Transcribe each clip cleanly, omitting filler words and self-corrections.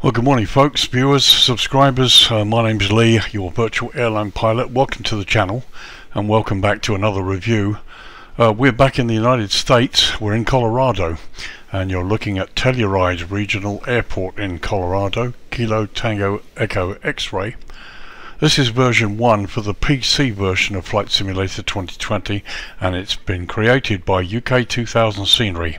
Well, good morning folks, viewers, subscribers. My name's Lee, your virtual airline pilot. Welcome to the channel and welcome back to another review. We're back in the United States. We're in Colorado and you're looking at Telluride Regional Airport in Colorado, Kilo Tango Echo X-Ray. This is version 1 for the PC version of Flight Simulator 2020, and it's been created by UK2000SCENERY.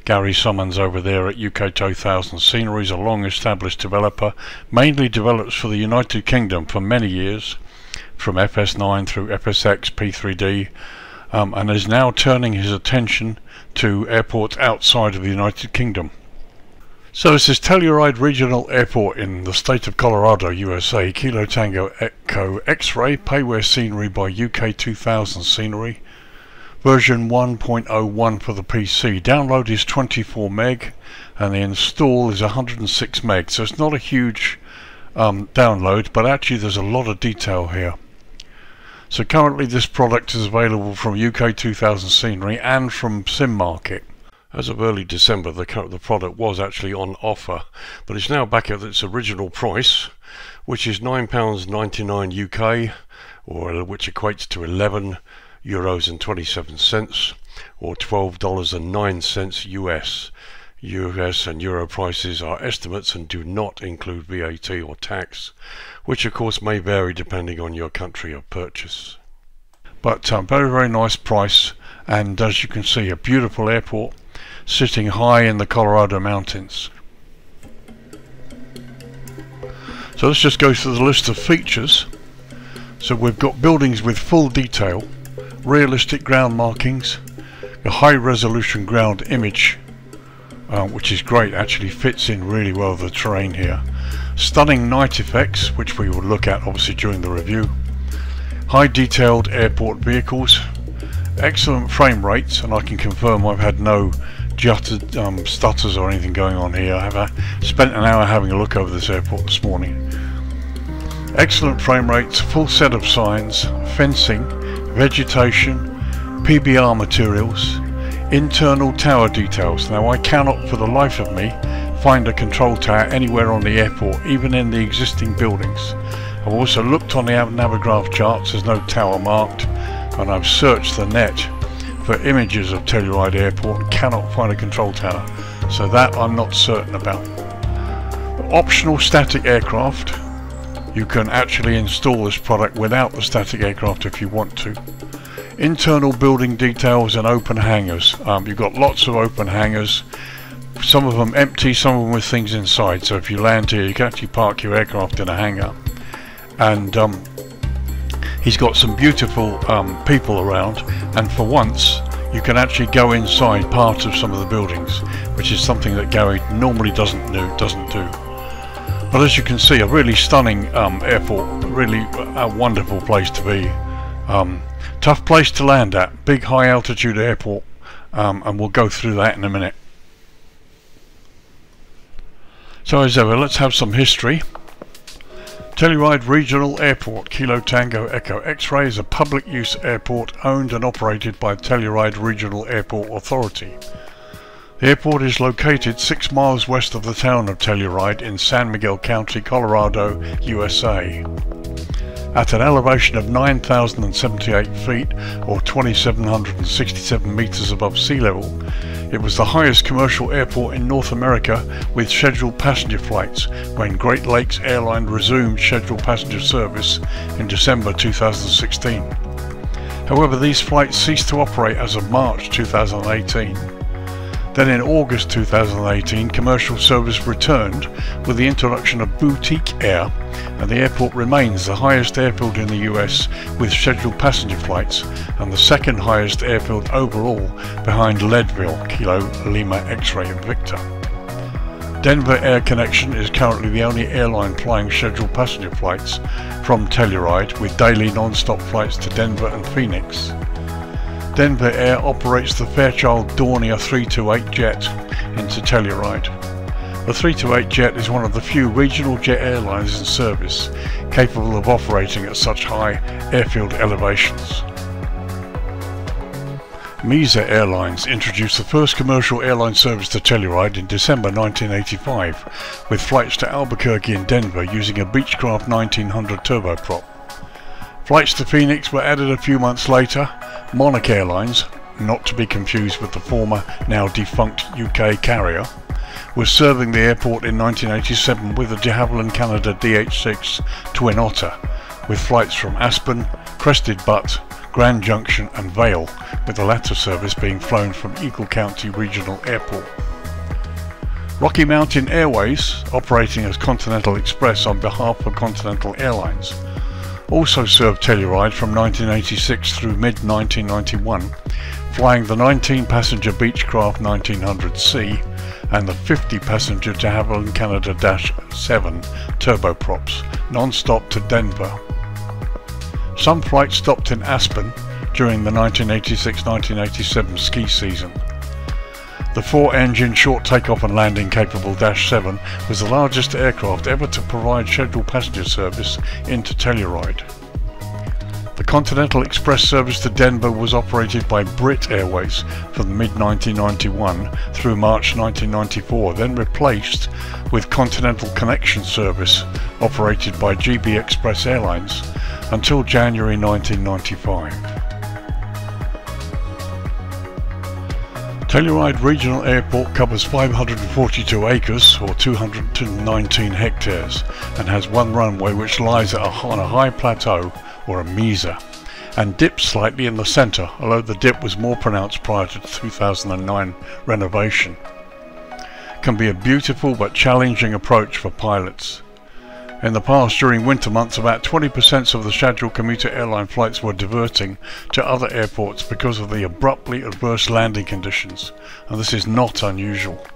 Gary Summons over there at UK2000SCENERY is a long-established developer, mainly develops for the United Kingdom for many years, from FS9 through FSX, P3D, and is now turning his attention to airports outside of the United Kingdom. So this is Telluride Regional Airport in the state of Colorado, USA, Kilo Tango Echo X-Ray, payware scenery by UK2000SCENERY, version 1.01 for the PC. Download is 24 meg and the install is 106 meg, so it's not a huge download, but actually there's a lot of detail here. So currently this product is available from UK2000SCENERY and from SimMarket. As of early December, the product was actually on offer, but it's now back at its original price, which is £9.99 UK, or which equates to €11.27, or $12.09 US. US and Euro prices are estimates and do not include VAT or tax, which of course may vary depending on your country of purchase. But very nice price, and as you can see, a beautiful airport sitting high in the Colorado mountains. So let's just go through the list of features. So we've got buildings with full detail, realistic ground markings, a high resolution ground image, which is great, actually fits in really well with the terrain here. Stunning night effects, which we will look at obviously during the review. High detailed airport vehicles, excellent frame rates, and I can confirm I've had no jutted stutters or anything going on here. I have spent an hour having a look over this airport this morning. Excellent frame rates, full set of signs, fencing, vegetation, PBR materials, internal tower details. Now I cannot for the life of me find a control tower anywhere on the airport, even in the existing buildings. I've also looked on the Navigraph charts, there's no tower marked, and I've searched the net for images of Telluride Airport and cannot find a control tower, so that I'm not certain about. Optional static aircraft. You can actually install this product without the static aircraft if you want to. Internal building details and open hangars. You've got lots of open hangars, some of them empty, some of them with things inside, so if you land here you can actually park your aircraft in a hangar. And he's got some beautiful people around, and for once you can actually go inside part of some of the buildings, which is something that Gary normally doesn't do. But as you can see, a really stunning airport, really a wonderful place to be. Tough place to land at, big high altitude airport, and we'll go through that in a minute. So as ever, let's have some history. Telluride Regional Airport, Kilo Tango Echo X-Ray, is a public use airport owned and operated by Telluride Regional Airport Authority. The airport is located 6 miles west of the town of Telluride in San Miguel County, Colorado, USA. At an elevation of 9,078 feet or 2,767 meters above sea level, it was the highest commercial airport in North America with scheduled passenger flights when Great Lakes Airline resumed scheduled passenger service in December 2016. However, these flights ceased to operate as of March 2018. Then in August 2018, commercial service returned with the introduction of boutique air, and the airport remains the highest airfield in the US with scheduled passenger flights and the second highest airfield overall behind Leadville, Kilo Lima X-Ray Victor. Denver Air Connection is currently the only airline flying scheduled passenger flights from Telluride, with daily non-stop flights to Denver and Phoenix. Denver Air operates the Fairchild Dornier 328 jet into Telluride. The 328 jet is one of the few regional jet airlines in service capable of operating at such high airfield elevations. Mesa Airlines introduced the first commercial airline service to Telluride in December 1985, with flights to Albuquerque and Denver using a Beechcraft 1900 turboprop. Flights to Phoenix were added a few months later. Monarch Airlines, not to be confused with the former, now defunct UK carrier, was serving the airport in 1987 with the de Havilland Canada DH6 Twin Otter, with flights from Aspen, Crested Butte, Grand Junction and Vale, with the latter service being flown from Eagle County Regional Airport. Rocky Mountain Airways, operating as Continental Express on behalf of Continental Airlines, also served Telluride from 1986 through mid-1991, flying the 19-passenger Beechcraft 1900C and the 50-passenger de Havilland Canada -7 turboprops, non-stop to Denver. Some flights stopped in Aspen during the 1986-1987 ski season. The 4-engine short takeoff and landing capable -7 was the largest aircraft ever to provide scheduled passenger service into Telluride. The Continental Express service to Denver was operated by Brit Airways from mid-1991 through March 1994, then replaced with Continental Connection service operated by GB Express Airlines until January 1995. Telluride Regional Airport covers 542 acres or 219 hectares and has one runway which lies on a high plateau or a mesa and dips slightly in the centre, although the dip was more pronounced prior to the 2009 renovation. Can be a beautiful but challenging approach for pilots. In the past, during winter months, about 20% of the scheduled commuter airline flights were diverting to other airports because of the abruptly adverse landing conditions, and this is not unusual.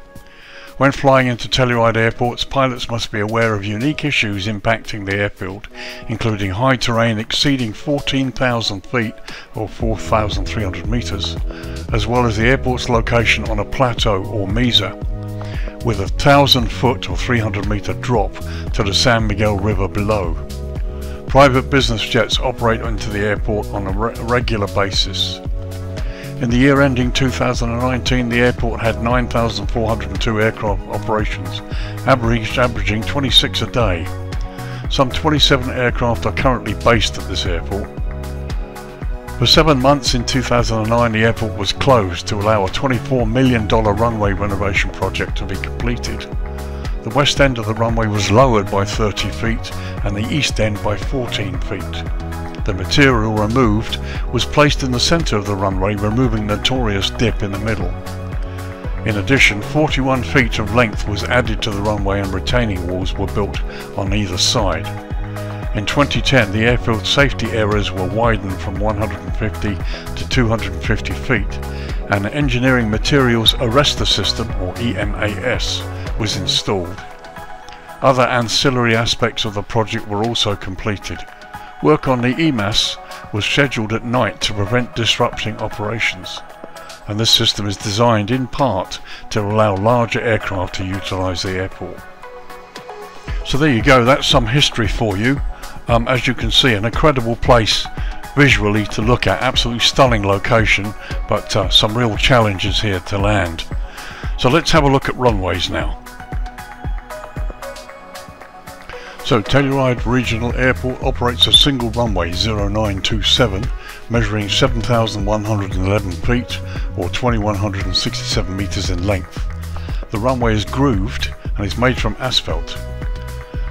When flying into Telluride airports, pilots must be aware of unique issues impacting the airfield, including high terrain exceeding 14,000 feet or 4,300 meters, as well as the airport's location on a plateau or mesa, with a 1,000-foot or 300-meter drop to the San Miguel River below. Private business jets operate into the airport on a regular basis. In the year ending 2019, the airport had 9,402 aircraft operations, averaging 26 a day. Some 27 aircraft are currently based at this airport. For 7 months in 2009, the airport was closed to allow a $24 million runway renovation project to be completed. The west end of the runway was lowered by 30 feet and the east end by 14 feet. The material removed was placed in the centre of the runway, removing the notorious dip in the middle. In addition, 41 feet of length was added to the runway and retaining walls were built on either side. In 2010, the airfield safety areas were widened from 150 to 250 feet, and an engineering materials arrestor system, or EMAS, was installed. Other ancillary aspects of the project were also completed. Work on the EMAS was scheduled at night to prevent disrupting operations, and this system is designed in part to allow larger aircraft to utilize the airport. So there you go, that's some history for you. As you can see, an incredible place visually to look at, absolutely stunning location, but some real challenges here to land. So let's have a look at runways now. So Telluride Regional Airport operates a single runway 0927, measuring 7,111 feet or 2,167 meters in length. The runway is grooved and is made from asphalt.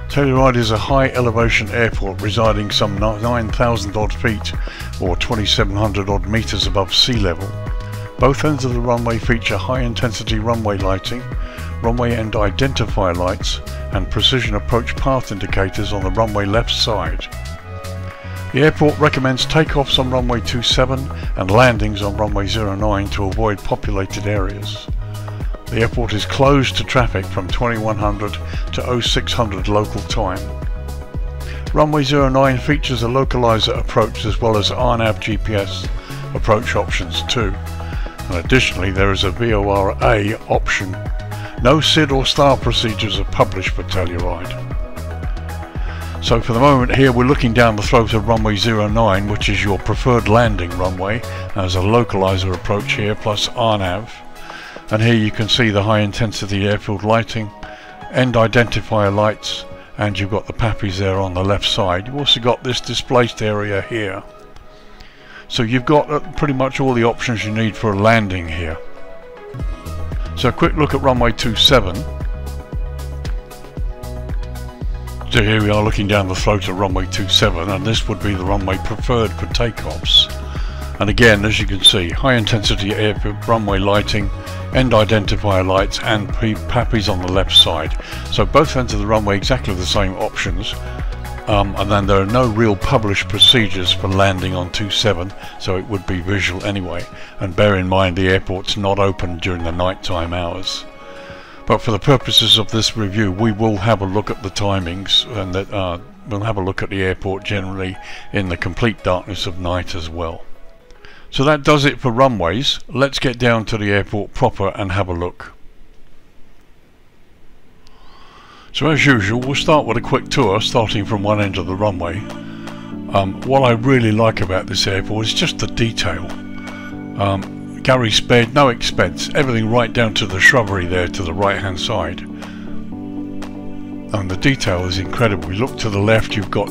Telluride is a high elevation airport residing some 9,000 odd feet or 2,700 odd meters above sea level. Both ends of the runway feature high intensity runway lighting, runway end identifier lights and precision approach path indicators on the runway left side. The airport recommends takeoffs on runway 27 and landings on runway 09 to avoid populated areas. The airport is closed to traffic from 2100 to 0600 local time. Runway 09 features a localizer approach as well as RNAV GPS approach options too. And additionally, there is a VORA option. No SID or STAR procedures are published for Telluride. So for the moment here we're looking down the throat of runway 09, which is your preferred landing runway. There's a localizer approach here plus RNAV, and here you can see the high intensity airfield lighting, end identifier lights, and you've got the PAPIs there on the left side. You've also got this displaced area here. So you've got pretty much all the options you need for a landing here. So a quick look at runway 27. So here we are looking down the throat of runway 27, and this would be the runway preferred for takeoffs. And again, as you can see, high intensity airfield runway lighting, end identifier lights, and PAPIs on the left side. So both ends of the runway exactly the same options. And then there are no real published procedures for landing on 27, so it would be visual anyway. And bear in mind the airport's not open during the nighttime hours. But for the purposes of this review, we will have a look at the timings, and that we'll have a look at the airport generally in the complete darkness of night as well. So that does it for runways. Let's get down to the airport proper and have a look. So as usual, we'll start with a quick tour starting from one end of the runway. What I really like about this airport is just the detail. Gary spared no expense, everything right down to the shrubbery there to the right hand side. And the detail is incredible. You look to the left, you've got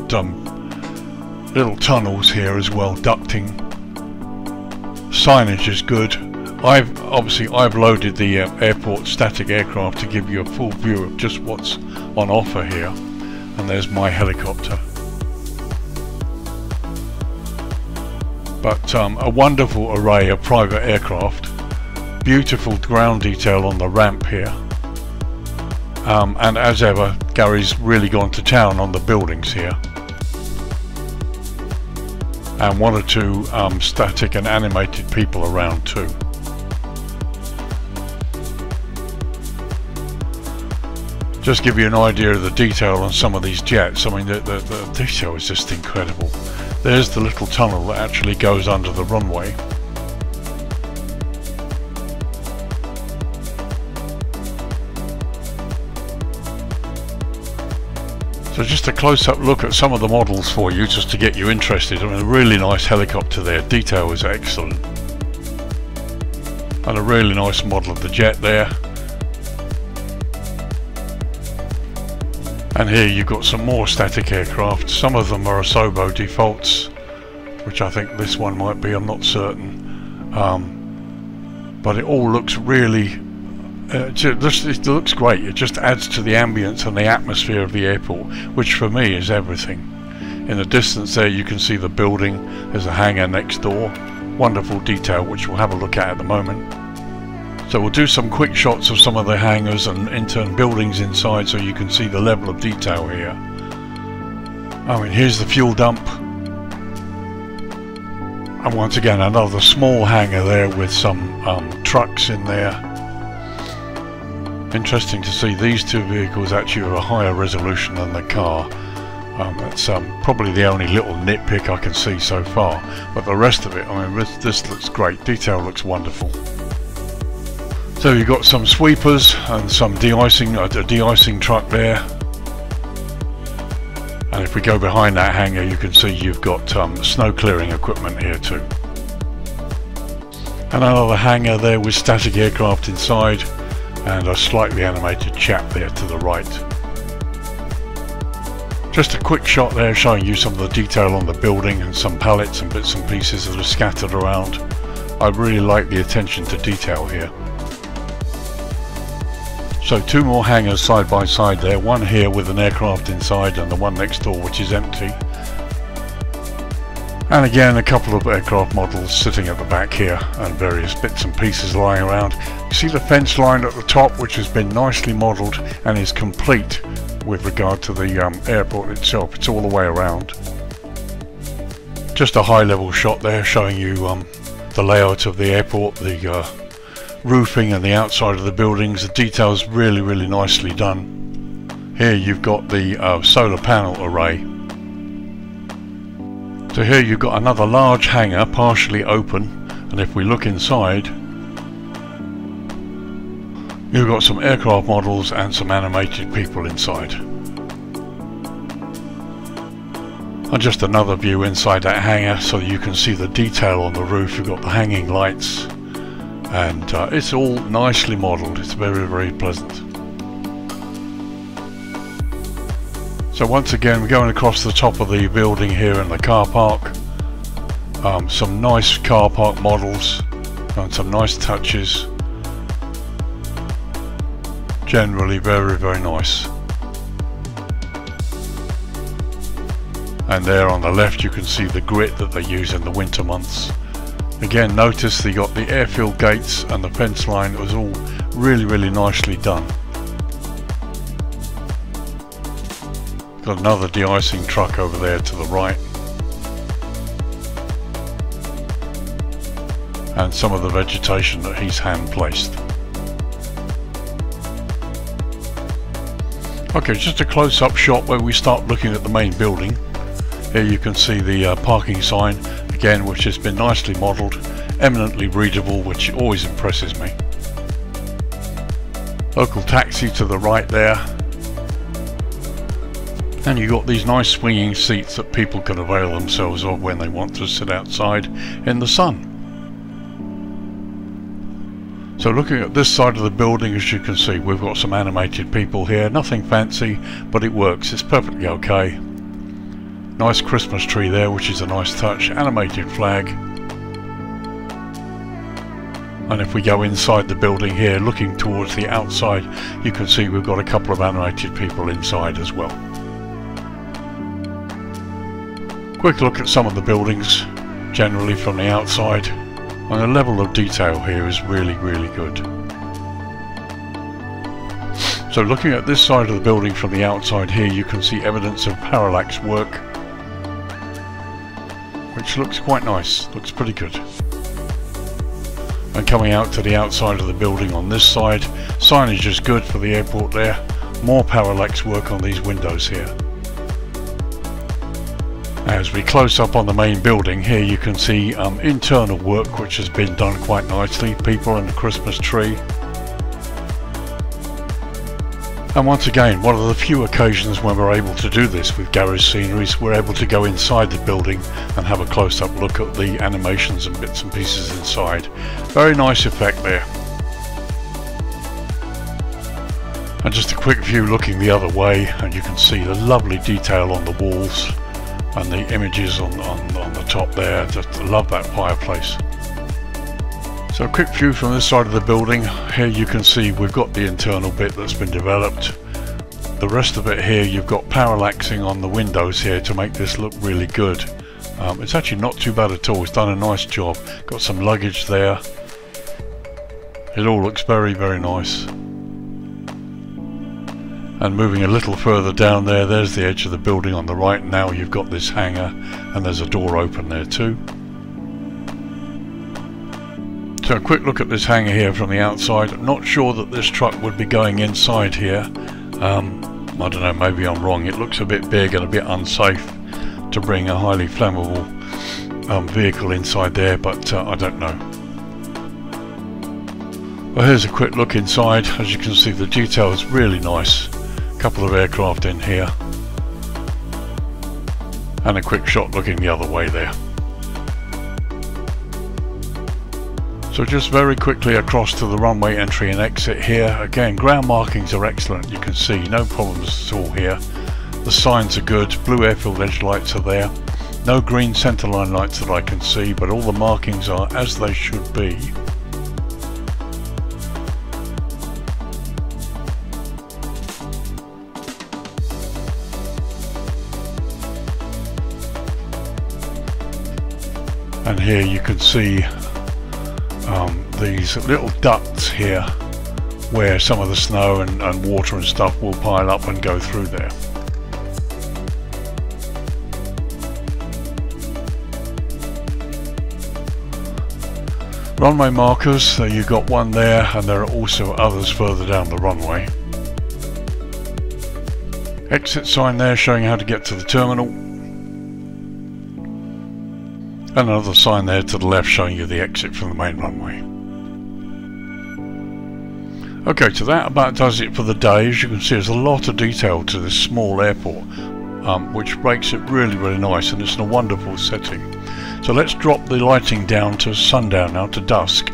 little tunnels here as well, ducting. Signage is good. I've loaded the airport static aircraft to give you a full view of just what's on offer here. And there's my helicopter. But a wonderful array of private aircraft, beautiful ground detail on the ramp here, and as ever Gary's really gone to town on the buildings here, and one or two static and animated people around too. Just give you an idea of the detail on some of these jets. I mean the detail is just incredible. There's the little tunnel that actually goes under the runway. So just a close-up look at some of the models for you, just to get you interested. I mean, a really nice helicopter there, detail is excellent. And a really nice model of the jet there. And here you've got some more static aircraft. Some of them are Asobo defaults, which I think this one might be, I'm not certain. But it all looks really, it looks great. It just adds to the ambience and the atmosphere of the airport, which for me is everything. In the distance there you can see the building, there's a hangar next door. Wonderful detail, which we'll have a look at the moment. So we'll do some quick shots of some of the hangars and in-turn buildings inside so you can see the level of detail here. I mean, here's the fuel dump. And once again, another small hangar there with some trucks in there. Interesting to see these two vehicles actually are a higher resolution than the car. That's probably the only little nitpick I can see so far. But the rest of it, I mean, this looks great. Detail looks wonderful. So you've got some sweepers and some de-icing, a de-icing truck there. And if we go behind that hangar, you can see you've got snow clearing equipment here too. And another hangar there with static aircraft inside, and a slightly animated chap there to the right. Just a quick shot there showing you some of the detail on the building and some pallets and bits and pieces that are scattered around. I really like the attention to detail here. So two more hangars side by side there, one here with an aircraft inside and the one next door which is empty. And again a couple of aircraft models sitting at the back here and various bits and pieces lying around. You see the fence line at the top, which has been nicely modelled and is complete with regard to the airport itself. It's all the way around. Just a high level shot there showing you the layout of the airport, the roofing and the outside of the buildings. The details really nicely done. Here you've got the solar panel array. So here you've got another large hangar partially open, and if we look inside you've got some aircraft models and some animated people inside. And just another view inside that hangar so that you can see the detail on the roof. You've got the hanging lights, and it's all nicely modelled. It's very, very pleasant. So once again, we're going across the top of the building here in the car park. Some nice car park models and some nice touches. Generally very, very nice. And there on the left you can see the grit that they use in the winter months. Again, notice they got the airfield gates and the fence line. It was all really, really nicely done. Got another de-icing truck over there to the right. And some of the vegetation that he's hand placed. Okay, just a close-up shot where we start looking at the main building. Here you can see the parking sign again, which has been nicely modelled, eminently readable, which always impresses me. Local taxi to the right there. And you've got these nice swinging seats that people can avail themselves of when they want to sit outside in the sun. So looking at this side of the building, as you can see, we've got some animated people here. Nothing fancy, but it works. It's perfectly okay. Nice Christmas tree there, which is a nice touch. Animated flag. And if we go inside the building here, looking towards the outside, you can see we've got a couple of animated people inside as well. Quick look at some of the buildings, generally from the outside. And the level of detail here is really, really good. So looking at this side of the building from the outside here, you can see evidence of parallax work, which looks quite nice, looks pretty good. And coming out to the outside of the building on this side, signage is good for the airport there. More parallax work on these windows here. As we close up on the main building here, you can see internal work which has been done quite nicely. People and the Christmas tree. And once again, one of the few occasions when we're able to do this with Garage Sceneries, we're able to go inside the building and have a close-up look at the animations and bits and pieces inside. Very nice effect there. And just a quick view looking the other way, and you can see the lovely detail on the walls and the images on the top there. Just love that fireplace. So a quick view from this side of the building. Here you can see we've got the internal bit that's been developed. The rest of it here, you've got parallaxing on the windows here to make this look really good. It's actually not too bad at all. It's done a nice job. Got some luggage there. It all looks very, very nice. And moving a little further down there, there's the edge of the building on the right. Now you've got this hangar, and there's a door open there too. So a quick look at this hangar here from the outside. I'm not sure that this truck would be going inside here. I don't know, maybe I'm wrong. It looks a bit big and a bit unsafe to bring a highly flammable vehicle inside there, but I don't know. Well, here's a quick look inside. As you can see, the detail is really nice. Couple of aircraft in here, and a quick shot looking the other way there. So just very quickly across to the runway entry and exit here. Again, ground markings are excellent. You can see no problems at all here. The signs are good. Blue airfield edge lights are there. No green centerline lights that I can see, but all the markings are as they should be. And here you can see these little ducts here where some of the snow and water and stuff will pile up and go through there. Runway markers, so you've got one there, and there are also others further down the runway. Exit sign there showing how to get to the terminal. And another sign there to the left showing you the exit from the main runway. Okay, so that about does it for the day. As you can see, there's a lot of detail to this small airport. which makes it really, really nice, and it's in a wonderful setting. So let's drop the lighting down to sundown now, to dusk.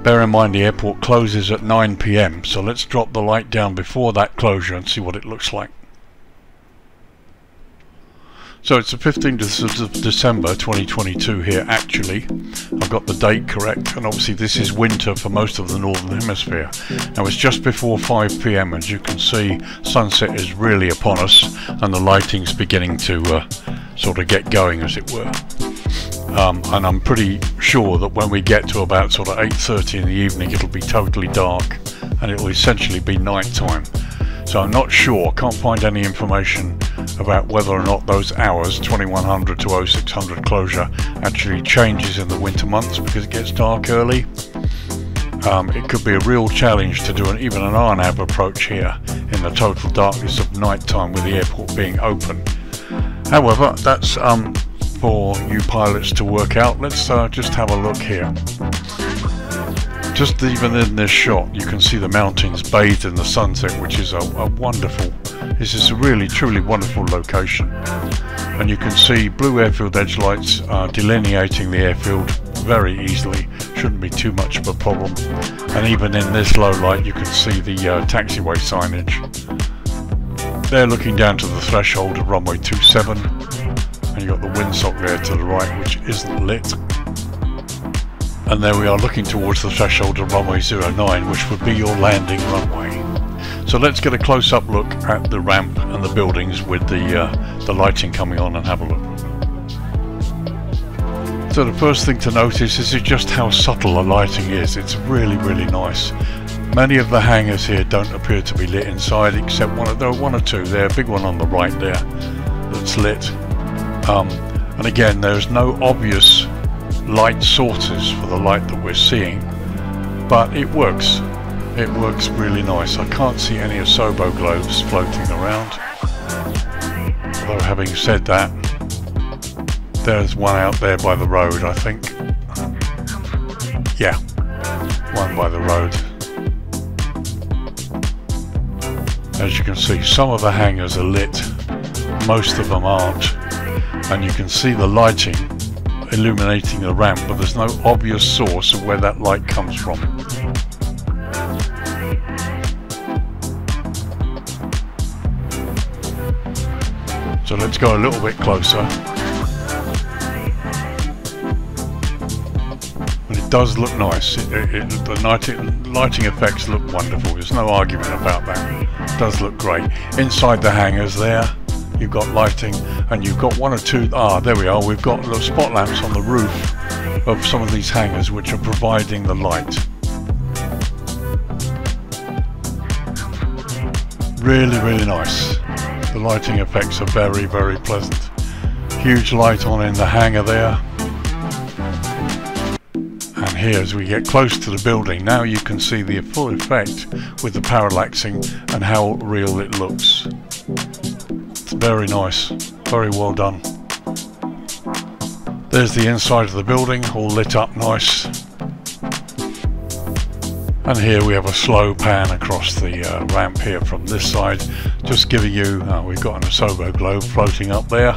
Bear in mind the airport closes at 9 PM, so let's drop the light down before that closure and see what it looks like. So it's the 15th of December 2022 here actually. I've got the date correct, and obviously this is winter for most of the Northern Hemisphere. Now it's just before 5 PM, as you can see sunset is really upon us and the lighting's beginning to sort of get going, as it were. And I'm pretty sure that when we get to about sort of 8:30 in the evening it'll be totally dark and it'll essentially be night time. So I'm not sure, can't find any information about whether or not those hours, 2100 to 0600 closure, actually changes in the winter months because it gets dark early. It could be a real challenge to do even an RNAV approach here in the total darkness of night time with the airport being open. However, that's for you pilots to work out. Let's just have a look here. Just even in this shot you can see the mountains bathed in the sunset, which is a wonderful, this is a really truly wonderful location. And you can see blue airfield edge lights delineating the airfield very easily, shouldn't be too much of a problem. And even in this low light you can see the taxiway signage. They're looking down to the threshold of runway 27, and you've got the windsock there to the right which isn't lit. And there we are looking towards the threshold of runway 09, which would be your landing runway. So let's get a close-up look at the ramp and the buildings with the lighting coming on and have a look. So the first thing to notice is just how subtle the lighting is. It's really, really nice. Many of the hangars here don't appear to be lit inside, except there are one or two. There's a big one on the right there that's lit. And again, there's no obvious light sources for the light that we're seeing, but it works. It works really nice. I can't see any Asobo globes floating around, although having said that, there's one out there by the road, I think. Yeah, one by the road. As you can see, some of the hangars are lit, most of them aren't, and you can see the lighting illuminating the ramp, but there's no obvious source of where that light comes from. So let's go a little bit closer. And it does look nice. The lighting effects look wonderful. There's no argument about that. It does look great. Inside the hangars there, you've got lighting, and you've got one or two, there we are, we've got little spot lamps on the roof of some of these hangars which are providing the light. Really, really nice. The lighting effects are very, very pleasant. Huge light on in the hangar there. And here, as we get close to the building, now you can see the full effect with the parallaxing and how real it looks. It's very nice, very well done. There's the inside of the building, all lit up nice. And here we have a slow pan across the ramp here from this side, just giving you, we've got an Asobo globe floating up there.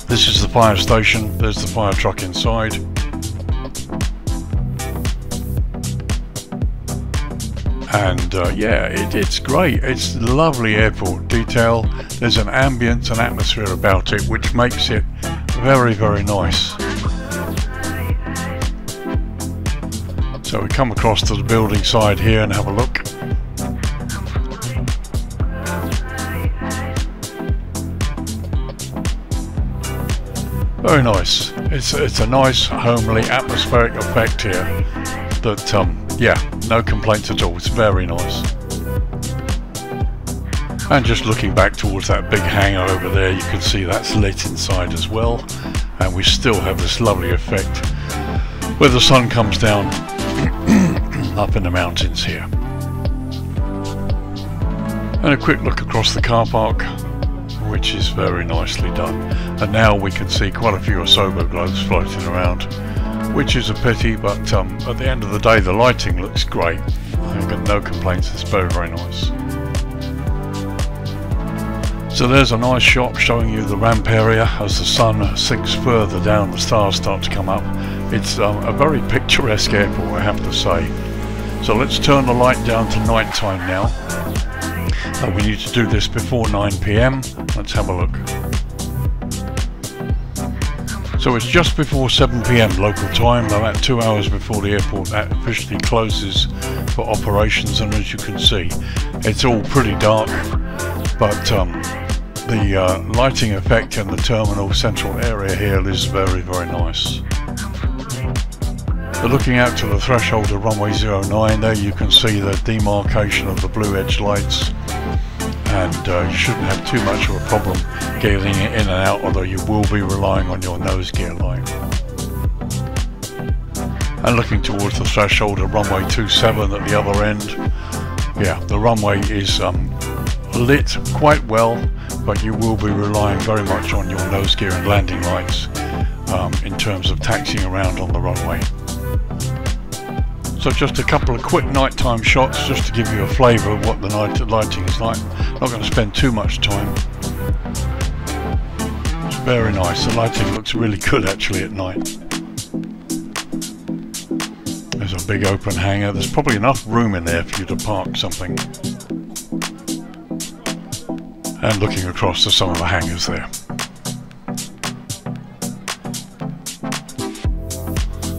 This is the fire station, there's the fire truck inside. And yeah, it's great. It's a lovely airport detail. There's an ambience and atmosphere about it which makes it very, very nice. So we come across to the building side here and have a look. Very nice. It's a nice, homely, atmospheric effect here that, yeah, no complaints at all. It's very nice. And just looking back towards that big hangar over there, you can see that's lit inside as well. And we still have this lovely effect where the sun comes down up in the mountains here. And a quick look across the car park, which is very nicely done. And now we can see quite a few Asobo globes floating around, which is a pity, but at the end of the day the lighting looks great. I've got no complaints, it's very, very nice. So there's a nice shot showing you the ramp area as the sun sinks further down, the stars start to come up. It's a very picturesque airport, I have to say. So let's turn the light down to night time now. And we need to do this before 9 PM. Let's have a look. So it's just before 7 PM local time, about 2 hours before the airport officially closes for operations, and as you can see, it's all pretty dark, but the lighting effect in the terminal central area here is very, very nice. So looking out to the threshold of runway 09, there you can see the demarcation of the blue edge lights, and you shouldn't have too much of a problem getting it in and out, although you will be relying on your nose gear light. And looking towards the threshold of runway 27 at the other end, yeah, the runway is lit quite well, but you will be relying very much on your nose gear and landing lights in terms of taxiing around on the runway. So just a couple of quick nighttime shots just to give you a flavour of what the night lighting is like. Not going to spend too much time. It's very nice. The lighting looks really good actually at night. There's a big open hangar. There's probably enough room in there for you to park something. And looking across to some of the hangars there.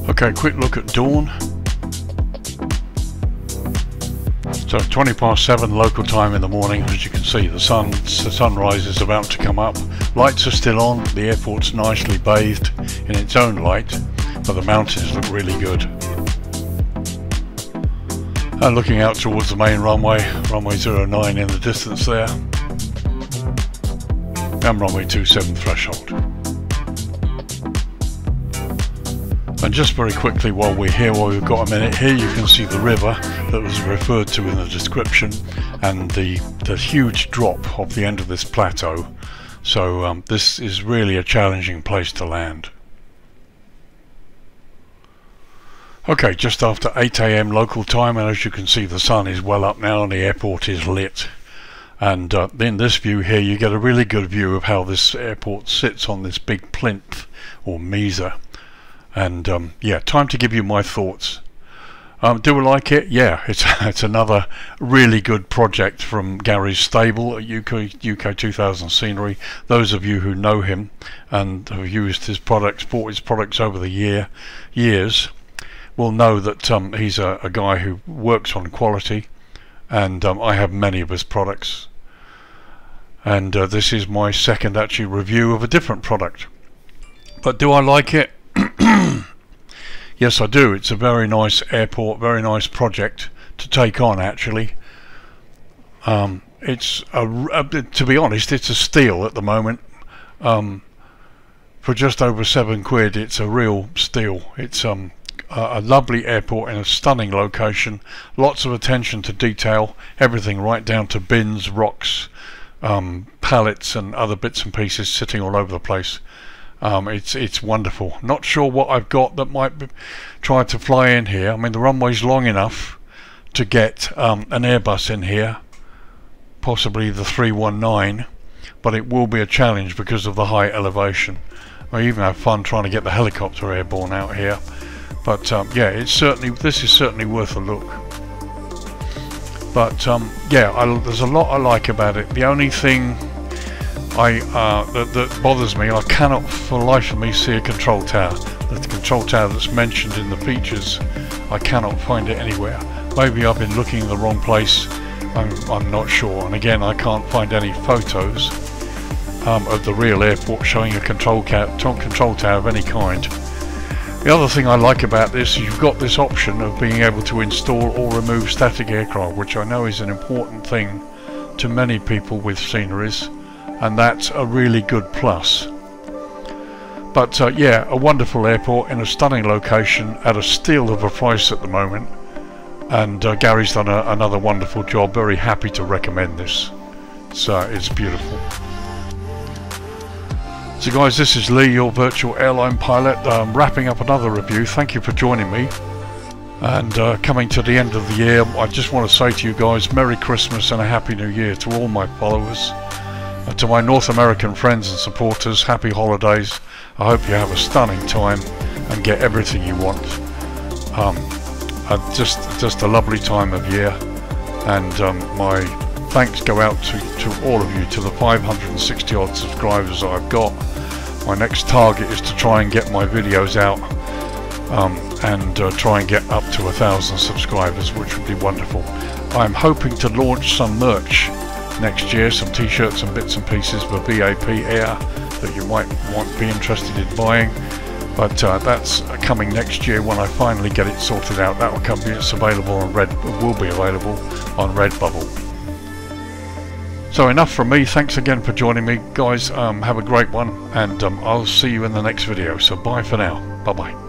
Okay, quick look at dawn. So 20 past 7 local time in the morning. As you can see, the sunrise is about to come up. Lights are still on. The airport's nicely bathed in its own light, but the mountains look really good. And looking out towards the main runway, runway 09 in the distance there, and runway 27 threshold. And just very quickly while we're here, while we've got a minute here, you can see the river that was referred to in the description, and the huge drop off the end of this plateau. So this is really a challenging place to land. Okay, just after 8 AM local time, and as you can see the sun is well up now and the airport is lit. And in this view here you get a really good view of how this airport sits on this big plinth or mesa. And yeah, time to give you my thoughts. Do I like it? Yeah, it's another really good project from Gary's stable at UK2000SCENERY. Those of you who know him and have used his products, bought his products over the years, will know that he's a guy who works on quality, and I have many of his products. And this is my second actually review of a different product. But do I like it? Yes, I do. It's a very nice airport, very nice project to take on actually. It's to be honest, it's a steal at the moment. For just over £7, it's a real steal. It's a lovely airport in a stunning location, lots of attention to detail, everything right down to bins, rocks, pallets and other bits and pieces sitting all over the place. It's wonderful. Not sure what I've got that might try to fly in here. I mean, the runway's long enough to get an Airbus in here, possibly the 319, but it will be a challenge because of the high elevation. I even have fun trying to get the helicopter airborne out here. But yeah, this is certainly worth a look. But yeah, there's a lot I like about it. The only thing that bothers me, I cannot for the life of me see a control tower. The control tower that's mentioned in the features, I cannot find it anywhere. Maybe I've been looking in the wrong place, I'm not sure. And again, I can't find any photos of the real airport showing a control tower of any kind. The other thing I like about this is you've got this option of being able to install or remove static aircraft, which I know is an important thing to many people with sceneries, and that's a really good plus. But yeah, a wonderful airport in a stunning location at a steal of a price at the moment, and Gary's done another wonderful job. Very happy to recommend this. It's beautiful. So guys, this is Lee, your virtual airline pilot, wrapping up another review. Thank you for joining me. And coming to the end of the year, I just want to say to you guys, Merry Christmas and a Happy New Year to all my followers. To my North American friends and supporters, happy holidays. I hope you have a stunning time and get everything you want. Just a lovely time of year, and my thanks go out to all of you, to the 560 odd subscribers that I've got. My next target is to try and get my videos out and try and get up to 1,000 subscribers, which would be wonderful. I'm hoping to launch some merch next year, some t-shirts and bits and pieces for VAP Air that you might be interested in buying, but that's coming next year when I finally get it sorted out. That will come. It's available on will be available on Redbubble. So enough from me. Thanks again for joining me, guys. Have a great one, and I'll see you in the next video. So bye for now. Bye bye.